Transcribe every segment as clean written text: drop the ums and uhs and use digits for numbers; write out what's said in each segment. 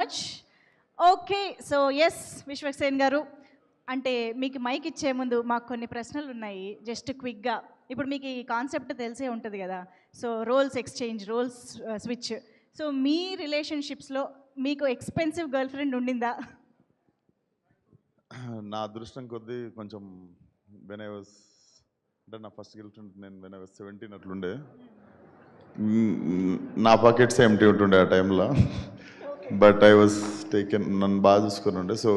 Much. Okay, so yes Vishwaksen garu, అంటే మీకు mic ఇచ్చే ముందు మాకు కొన్ని ప్రశ్నలు ఉన్నాయి, జస్ట్ క్విక్గా. ఇప్పుడు మీకు ఈ కాన్సెప్ట్ తెలిసే ఉంటుంది కదా, so roles exchange, roles switch. So మీ రిలేషన్షిప్స్లో మీకు ఎక్స్పెన్సివ్ గర్ల్ ఫ్రెండ్ ఉండిందా? నా అదృష్టం కొద్దీ కొంచెం వెన్ ఐ వాజ్, అంటే నా ఫస్ట్ గర్ల్ ఫ్రెండ్ నేను వెన్ ఐ వాజ్ 17 అట్లుండే. నా పాకెట్స్ ఎంటీ ఉంటుండే ఆ టైంలో, బట్ ఐ వాజ్ టేకెన్, నన్ను బాగా చూసుకొని ఉండే. సో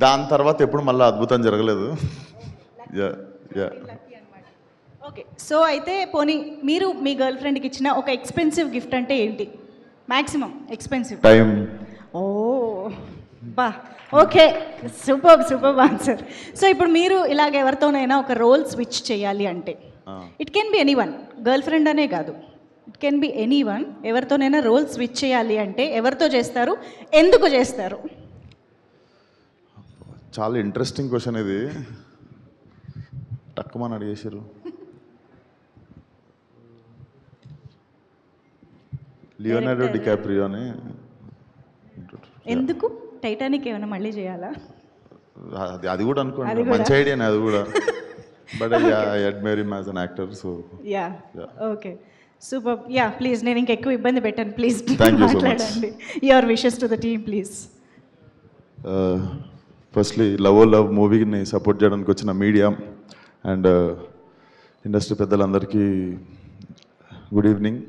దాని తర్వాత ఎప్పుడు మళ్ళీ అద్భుతం జరగలేదు. ఓకే, సో అయితే పోనీ మీరు మీ గర్ల్ ఫ్రెండ్కి ఇచ్చిన ఒక ఎక్స్పెన్సివ్ గిఫ్ట్ అంటే ఏంటి? Maximum expensive time. ఓ బా, ఓకే, సూపర్ ఆన్సర్. సో ఇప్పుడు మీరు ఇలాగ ఎవరితోనైనా ఒక రోల్ స్విచ్ చేయాలి అంటే, it can be any one, girl friend అనే కాదు, it can be any one, ఎవరితోనైనా రోల్ స్విచ్ చేయాలి అంటే ఎవరితో చేస్తారు, ఎందుకు చేస్తారు? చాలా ఇంట్రెస్టింగ్ క్వశ్చన్ ఇది, టక్కుమని అడిగేశారు. లియోనార్డో డికాప్రియో అని. ఎందుకు? టైటానిక్ ఏమైనా మళ్ళీ చేయాలా? అది కూడా అనుకోండి, మంచి ఐడియానే అది కూడా. But I admire him as an actor. So yeah, okay, super. Yeah, please, నేను ఇంకెక్కువ ఇబ్బంది పెట్టాను, ప్లీజ్ మాట్లాడండి. Your wishes to the team please. Firstly love మూవీని సపోర్ట్ చేయడానికి వచ్చిన మీడియా అండ్ ఇండస్ట్రీ పెద్దలందరికీ గుడ్ ఈవినింగ్.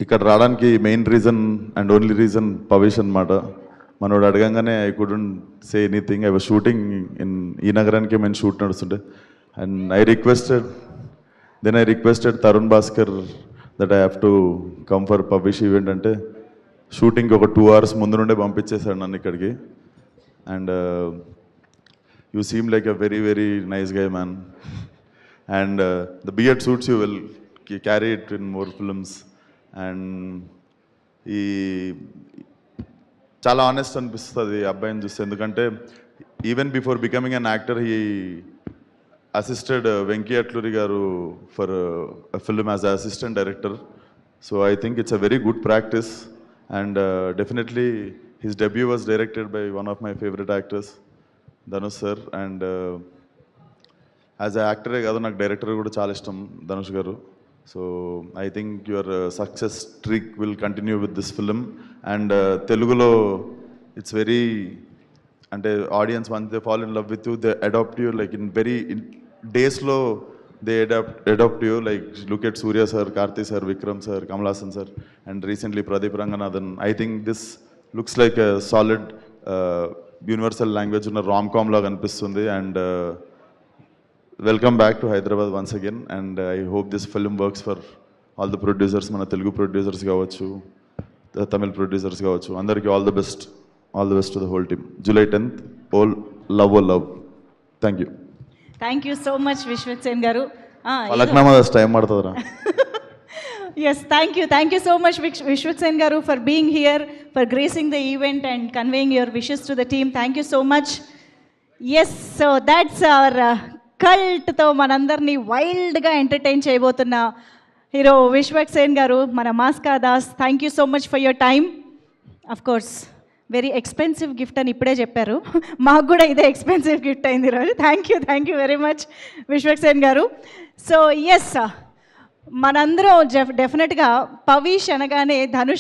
ఇక్కడ రావడానికి main reason and only reason Pavesh అనమాట. మనోడు అడగంగానే I couldn't say anything. I was shooting in ఈ నగరానికి మేము షూట్ నడుస్తుంటే, and I requested Tharun Bhaskar that I have to come for Pavesh event. అంటే షూటింగ్కి ఒక 2 hours ముందు నుండే పంపించేశాడు నన్ను ఇక్కడికి. And you seem like a very very nice guy man, and the beard suits you will carry it in more films. And ఈ చాలా ఆనెస్ట్ అనిపిస్తుంది ఈ అబ్బాయిని చూస్తే, ఎందుకంటే even before becoming an actor he assisted Venky Atluri garu for film as a assistant director. So I think it's a very good practice. And definitely his debut was directed by one of my favorite actors, Dhanush sir. And as an actor kaadu నాకు director కూడా చాలా ఇష్టం Dhanush garu. So I think your success trick will continue with this film. And తెలుగులో it's very, అంటే audience once they fall in love with you, they adopt you like in very డేస్లో. They adopt you, like look at Surya sir, Karthi sir, Vikram sir, Kamal Haasan sir, and recently Pradeep Ranganathan. I think this looks like a solid universal language in a rom-com laga anipistundi. And welcome back to Hyderabad once again. And I hope this film works for all the producers, mana Telugu producers kavachu, the Tamil producers kavachu, andariki all the best to the whole team. July 10th, all love. Thank you. Thank you so much Vishwaksen garu. Time పడుతుందిరా. Yes, thank you so much Vishwaksen garu for being here, for gracing the event and conveying your wishes to the team. Thank you so much. Yes, so that's our కల్ట్తో మనందరినీ వైల్డ్గా entertain చేయబోతున్న hero Vishwaksen garu, మన మాస్కా Das. Thank you so much for your time. Of course very expensive gift అని ఇప్పుడే చెప్పారు, మాకు కూడా ఇదే ఎక్స్పెన్సివ్ గిఫ్ట్ అయింది ఈరోజు. Thank you very much Vishwaksen garu. So yes, మనందరం డెఫినెట్గా పవేష్ అనగానే ధనుష్